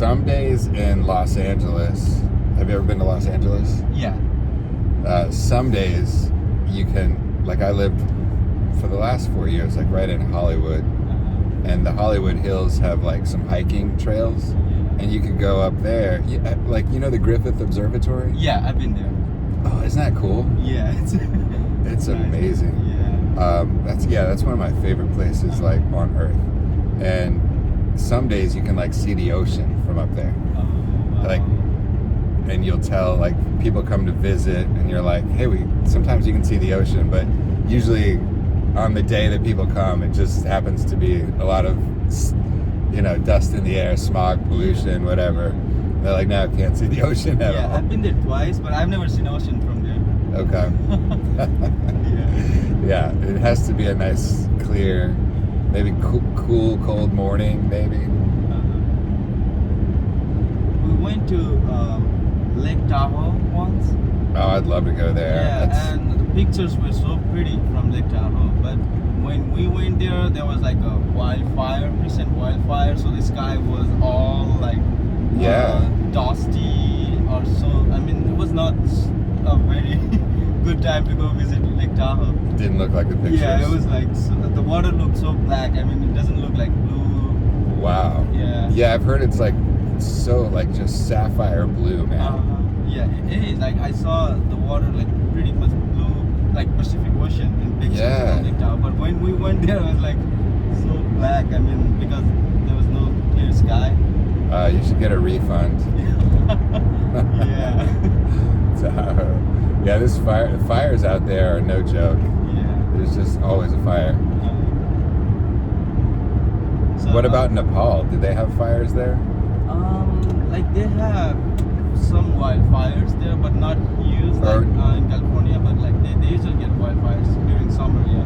some days in Los Angeles. Have you ever been to Los Angeles? Yeah. Some days you can, like I lived for the last 4 years, like right in Hollywood, and the Hollywood Hills have like some hiking trails, and you could go up there, like the Griffith Observatory. Yeah, I've been there. Oh, isn't that cool? Yeah, It's amazing. Yeah. That's one of my favorite places like on Earth, and some days you can like see the ocean from up there, like. And you'll tell, like, people come to visit, and you're like, hey, sometimes you can see the ocean, but usually on the day that people come, it just happens to be a lot of, dust in the air, smog, pollution, whatever. And they're like, no, can't see the ocean at all. Yeah, I've been there twice, but I've never seen ocean from there. Okay. Yeah, it has to be a nice, clear, maybe cool, cold morning, maybe. We went to Lake Tahoe once. Oh, I'd love to go there. Yeah, and the pictures were so pretty from Lake Tahoe. But when we went there was like a recent wildfire. So the sky was all like dusty or so. I mean, it was not a very good time to go visit Lake Tahoe. Didn't look like the pictures. Yeah, it was like the water looked so black. I mean, it doesn't look like blue. Wow. Yeah. Yeah, I've heard it's like so like just sapphire blue, man. Yeah, it is. Like I saw the water like pretty much blue, like Pacific Ocean in pictures from Lake Tahoe. But when we went there, it was like so black. I mean, because there was no clear sky. You should get a refund. Yeah. The fires out there are no joke. Yeah. There's just always a fire. So, what about Nepal? Do they have fires there? Like they have some wildfires there, but not huge like in California. But like they usually get wildfires during summer. Yeah.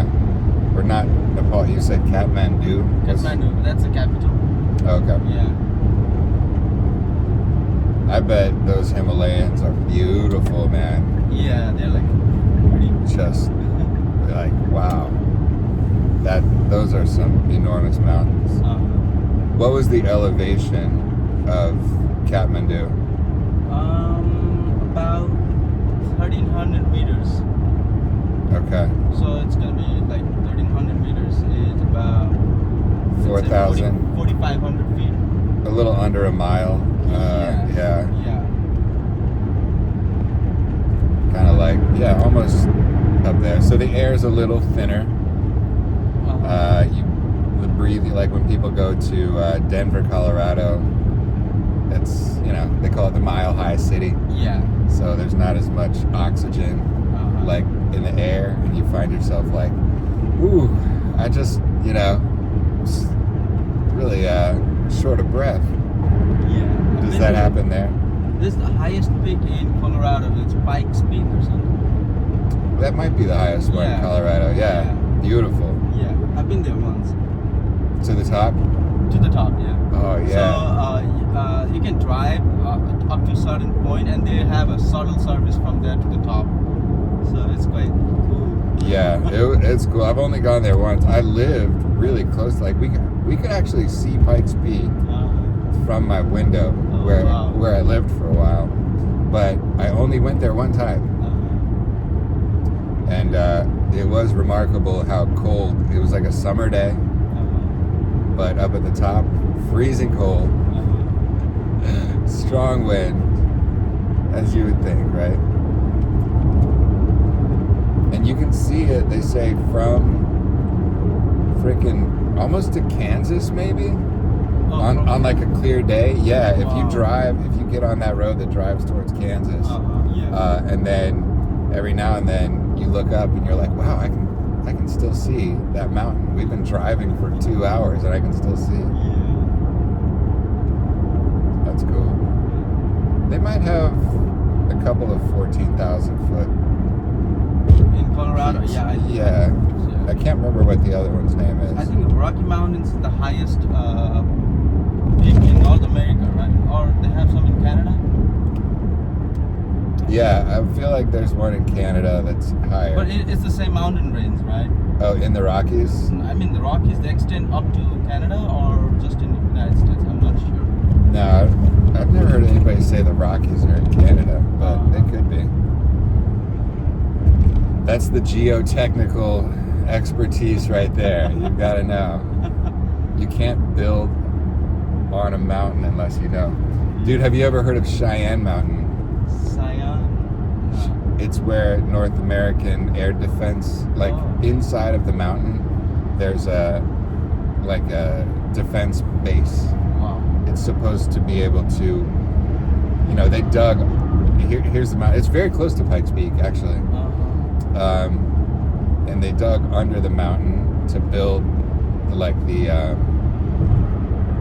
Yeah. Or not Nepal. You said Kathmandu. Kathmandu. That's the capital. Okay. Yeah. I bet those Himalayas are beautiful, man. Yeah, they're like pretty. Just like wow. Those are some enormous mountains. What was the elevation of Kathmandu? About 1,300 meters. Okay. So it's gonna be like 1,300 meters is about 4,000. 4,500 feet. A little under a mile. Yeah. Kind of like almost up there. So the air is a little thinner. You breathe like when people go to Denver, Colorado. It's they call it the Mile High City. Yeah. So there's not as much oxygen like in the air, and you find yourself like, ooh, I just really short of breath. Yeah. Does that happen there? This is the highest peak in Colorado. It's Pikes Peak or something. That might be the highest one in Colorado. Yeah. Beautiful. Yeah, I've been there once. To the top? To the top, yeah. Oh, yeah. So you can drive up to a certain point, and they have a shuttle service from there to the top. So it's quite cool. Yeah, it's cool. I've only gone there once. I lived really close. Like we could actually see Pikes Peak from my window where I lived for a while. But I only went there one time. And it was remarkable how cold. It was like a summer day. But up at the top, freezing cold. Strong wind, as you would think, right? And you can see it, they say, from freaking almost to Kansas, maybe? On like a clear day. Yeah, if you get on that road that drives towards Kansas, and then every now and then you look up and you're like, wow, I can still see that mountain. We've been driving for 2 hours and I can still see it. That's cool. They might have a couple of 14,000 foot in Colorado. peaks. Yeah. I can't remember what the other one's name is. I think the Rocky Mountains is the highest peak in North America, right? Or they have some in Canada? Yeah, I feel like there's one in Canada that's higher. But it's the same mountain range, right? Oh, in the Rockies? I mean, the Rockies, they extend up to Canada or just in the United States? I'm not sure. they say the Rockies are in Canada, but they could be. That's the geotechnical expertise right there. You've got to know. You can't build on a mountain unless you know. Dude, have you ever heard of Cheyenne Mountain? Cheyenne? No. It's where North American Air Defense, like inside of the mountain, there's a defense base. Wow. It's supposed to be able to, you know, they dug, here's the mountain. It's very close to Pikes Peak, actually. And they dug under the mountain to build like the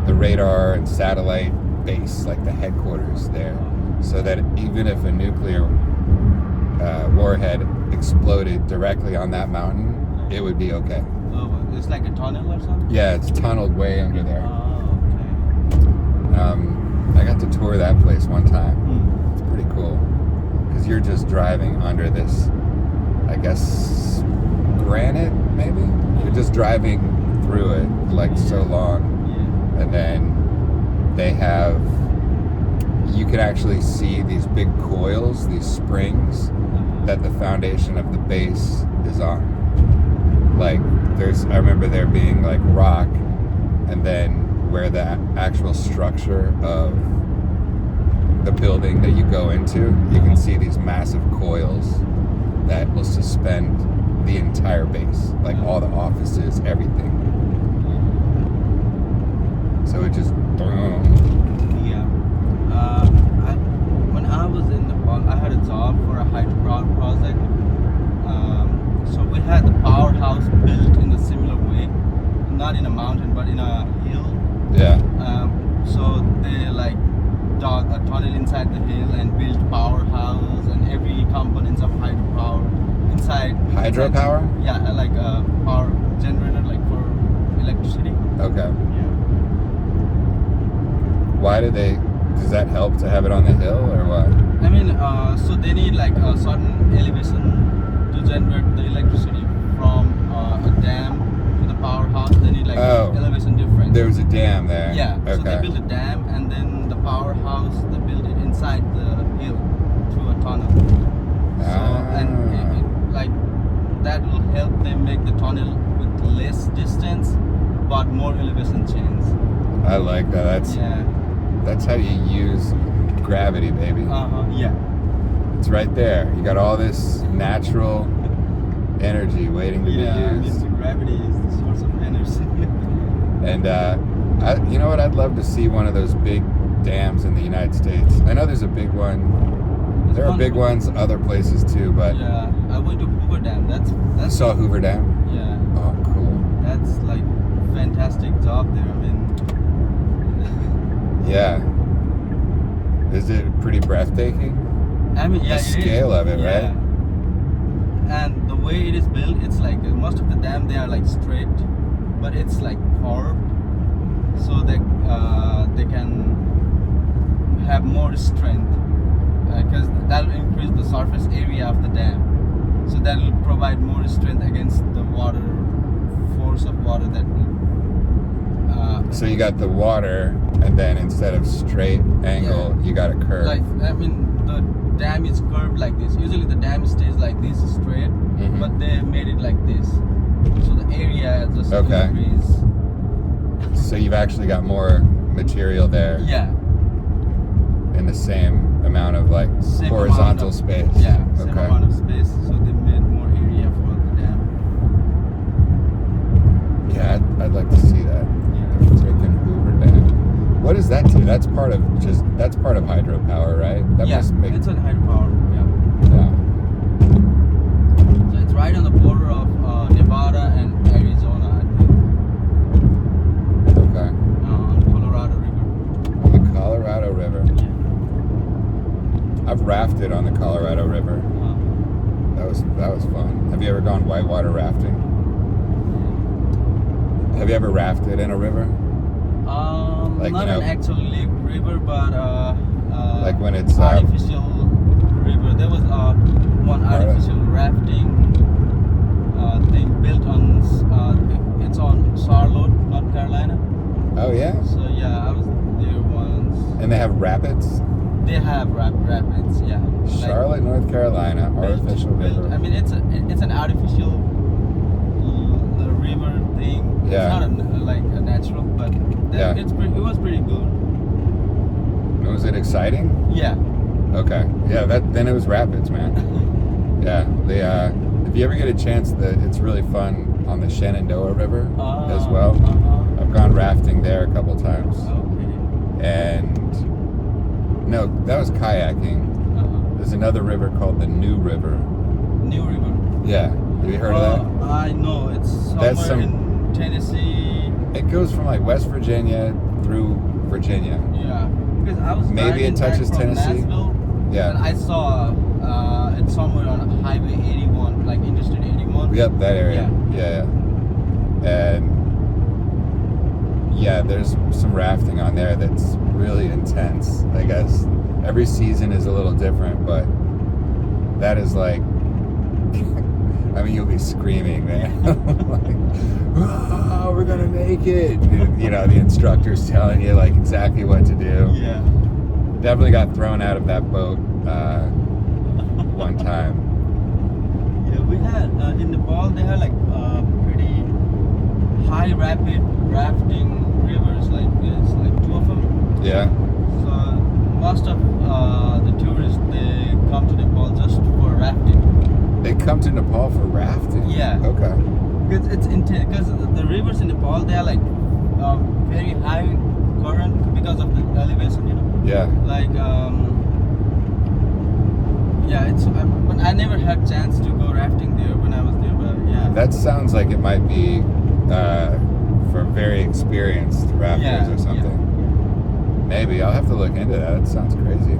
radar and satellite base, like the headquarters there, so that even if a nuclear warhead exploded directly on that mountain, it would be okay. Oh, it's like a tunnel or something? Yeah, it's tunneled way under there. Oh, okay. I got to tour that place one time. It's pretty cool because you're just driving under this, I guess, granite maybe. You're just driving through it like so long. And then they have, you can actually see these big coils, these springs that the foundation of the base is on. Like I remember there being like rock, and then where the actual structure of the building that you go into, you can see these massive coils that will suspend the entire base, like all the offices, everything. So it just Yeah. When I was in Nepal, I had a job for a hydropower project. So we had the powerhouse built in a similar way, not in a mountain but in a hill. Yeah. So they like dug a tunnel inside the hill and built powerhouse and every components of hydropower inside. Hydropower? Yeah, like a power generator, like for electricity. Okay. Yeah. Why does that help to have it on the hill or what? I mean, so they need like a certain elevation to generate the electricity from a dam to the powerhouse. They need like elevation difference. There was a dam there. Yeah, okay. So they built a dam and then the powerhouse, they built it inside the hill through a tunnel. So, and like that will help them make the tunnel with less distance but more elevation change. I like that. That's how you use gravity, baby. Yeah. It's right there. You got all this natural energy waiting to be used. The gravity is the source of energy. And you know what? I'd love to see one of those big dams in the United States. I know there's a big one. There are big ones other places too, but yeah, I went to Hoover Dam. That's you saw Hoover Dam? Yeah. Oh, cool. That's like fantastic job there. I mean. Yeah. Is it pretty breathtaking? I mean, yeah. The scale of it, right? And the way it is built, it's like most of the dam they are like straight, but it's like curved, so they can have more strength because that will increase the surface area of the dam, so that will provide more strength against the water force of water that will. So you got the water, and then instead of straight angle, you got a curve. Like I mean, the dam is curved like this. Usually the dam stays like this straight, but they made it like this, so the area just increase. So you've actually got more material there. Yeah. In the same amount of like horizontal space. Yeah, same amount of space, so they made more area for the dam. Yeah, I'd like to see that. Freaking Hoover Dam. What is that to? That's part of hydropower, right? That must make it's on hydropower. Yeah. So it's right on the border of Nevada and Arizona, I think. Okay. On the Colorado River. On the Colorado River. Yeah. I've rafted on the Colorado River. That was fun. Have you ever gone whitewater rafting? Have you ever rafted in a river? Like, not an actual lake river, but like when it's artificial river. There was one artificial rafting thing built on. It's on Charlotte, North Carolina. Oh yeah. So yeah, I was there once. And they have rapids. They have rapids, yeah. Charlotte, North Carolina, artificial river. I mean, it's an artificial river thing. Yeah. It's not like a natural, but Yeah. it was pretty good. Was it exciting? Yeah. Okay. Yeah, then it was rapids, man. Yeah. If you ever get a chance, it's really fun on the Shenandoah River as well. I've gone rafting there a couple times. Okay. And no, that was kayaking. There's another river called the New River. New River. Yeah. Have you heard of that? I know. It's somewhere in Tennessee. It goes from like West Virginia through Virginia. Yeah. Because I was Maybe it touches from Tennessee. Nashville, Yeah. and I saw it's somewhere on Highway 81, like Interstate 81. Yep, that area. Yeah. And yeah, there's some rafting on there that's really intense. I guess every season is a little different, but that is like, I mean, you'll be screaming, man. Like, oh, we're gonna make it. You know, the instructor's telling you like exactly what to do. Yeah. Definitely got thrown out of that boat one time. Yeah, we had in Nepal. They had like pretty high rapid rafting rivers. Like there's like 2 of them. Yeah. So most of the tourists they come to Nepal just for rafting. They come to Nepal for rafting. Yeah. Okay. Because it's intense. Because the rivers in Nepal they are like very high current because of the elevation. You know. Yeah. Like yeah, it's but I never had chance to go rafting there when I was there. But yeah. That sounds like it might be for very experienced rafters or something. Yeah. Maybe I'll have to look into that. It sounds crazy.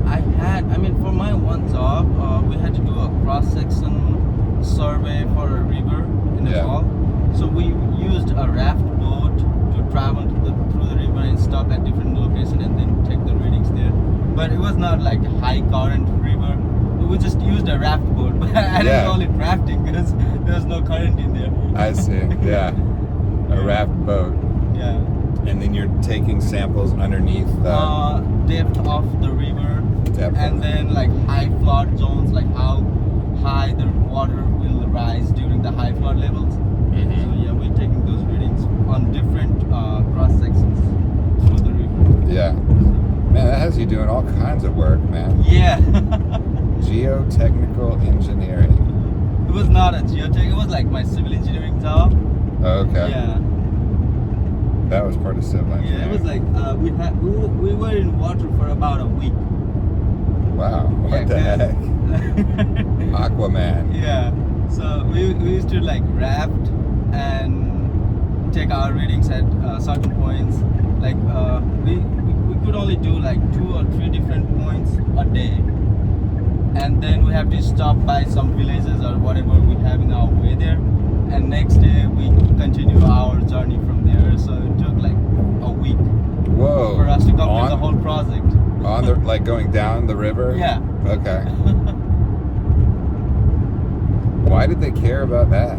I mean, for my one job, we had to do a cross-section survey for a river in Nepal. So we used a raft boat to travel through the river and stop at different locations and then take the readings there. But it was not like a high current river. We just used a raft boat. But I didn't call it rafting because there was no current in there. I see. Yeah. A raft boat. Yeah. And then you're taking samples underneath depth of the river. Depth. And then like high flood zones, like how high the water will rise during the high flood levels. Mm-hmm. So yeah, we're taking those readings on different cross sections through the river. Yeah. Man, that has you doing all kinds of work, man. Yeah. Geotechnical engineering. It was not a geotech. It was like my civil engineering job. Oh, okay. Yeah. That was part of civil engineering. Yeah, it was like we were in water for about a week. Wow. What the heck? Aquaman. Yeah. So we used to like raft and take our readings at certain points. Like we could only do like 2 or 3 different points a day, and then we have to stop by some villages or whatever we have in our way there, and next day we continue our journey from there. So it took like a week. Whoa. For us to complete the whole project. On the like going down the river? Yeah. Okay. Why did they care about that?